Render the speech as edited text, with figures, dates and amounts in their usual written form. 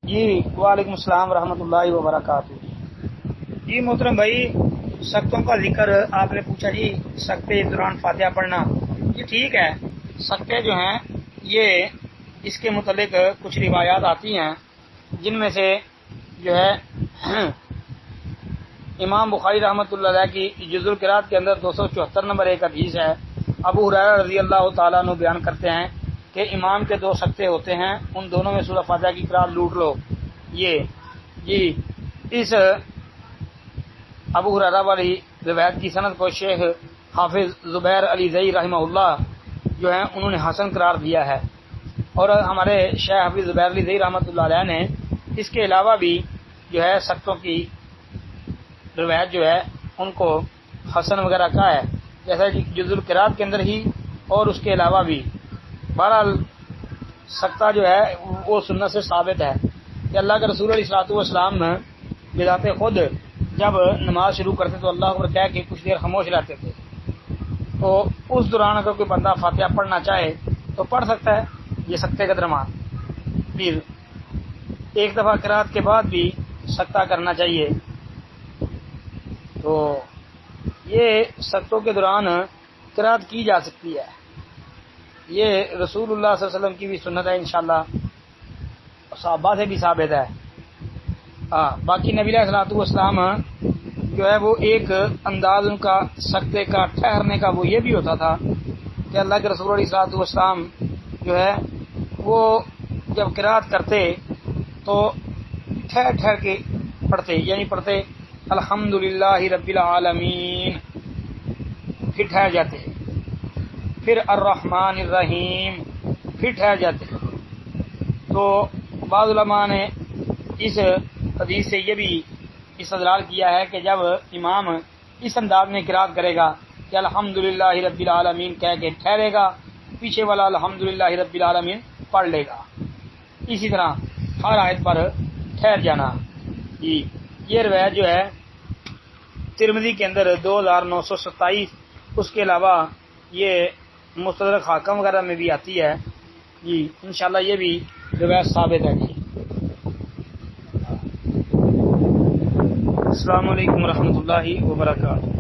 جی وعلیکم السلام ورحمۃ اللہ وبرکاتہ۔ جی محترم بھائی، سختوں کا ذکر آپ نے پوچھا جی، سختے دوران فاتحہ پڑھنا، یہ ٹھیک ہے۔ سختے جو ہیں یہ اس کے متعلق کچھ روایات آتی ہیں، جن میں سے جو ہے امام بخاری رحمۃ اللہ علیہ کی جزء القراءت کے اندر 274 نمبر ایک حدیث ہے۔ ابو ہریرہ رضی اللہ تعالیٰ عنہ بیان کرتے ہیں کہ امام کے دو سختے ہوتے ہیں، ان دونوں میں سورہ فاتحہ کی قرأت لوٹ لو۔ یہ جی اس ابو ہریرہ والی روایت کی سند کو شیخ حافظ زبیر علی زئی رحمہ اللہ جو ہیں انہوں نے حسن قرار دیا ہے، اور ہمارے شیخ حافظ زبیر علی زئی رحمۃ اللہ علیہ نے اس کے علاوہ بھی جو ہے سختوں کی روایت جو ہے ان کو حسن وغیرہ کا ہے، جیسا جزء القراءت کے اندر ہی اور اس کے علاوہ بھی۔ بہرحال سختہ جو ہے وہ سنت سے ثابت ہے کہ اللہ کے رسول علیہ الصلوۃ والسلام بذات خود جب نماز شروع کرتے تو اللہ اکبر کہہ کے کچھ دیر خاموش رہتے تھے، تو اس دوران اگر کوئی بندہ فاتحہ پڑھنا چاہے تو پڑھ سکتا ہے۔ یہ سختے کا درمان، پھر ایک دفعہ قرأت کے بعد بھی سختہ کرنا چاہیے۔ تو یہ سختوں کے دوران قرأت کی جا سکتی ہے، یہ رسول اللہ صلی اللہ علیہ وسلم کی بھی سنت ہے، انشاءاللہ صحابہ سے بھی ثابت ہے۔ باقی نبی علیہ الصلوۃ والسلام جو ہے وہ ایک انداز ان کا سختے کا ٹھہرنے کا وہ یہ بھی ہوتا تھا کہ اللہ کے رسول علیہ الصلوۃ والسلام جو ہے وہ جب قرأت کرتے تو ٹھہر ٹھہر کے پڑھتے، یعنی پڑھتے الحمدللہ رب العالمین، پھر ٹھہر جاتے، پھر الرحمن الرحیم، پھر ٹھہر جاتے۔ تو بعض علماء نے اس حدیث سے یہ بھی استدلال کیا ہے کہ جب امام اس انداز میں قرأت کرے گا کہ الحمدللہ رب العالمین کہہ کے ٹھہرے گا، پیچھے والا الحمدللہ رب العالمین پڑھ لے گا، اسی طرح ہر آیت پر ٹھہر جانا۔ جی یہ روایت جو ہے ترمذی کے اندر 2927، اس کے علاوہ یہ مستدرک حاکم وغیرہ میں بھی آتی ہے۔ جی انشاءاللہ یہ بھی روایت ثابت ہے۔ جی السلام علیکم ورحمۃ اللہ وبرکاتہ۔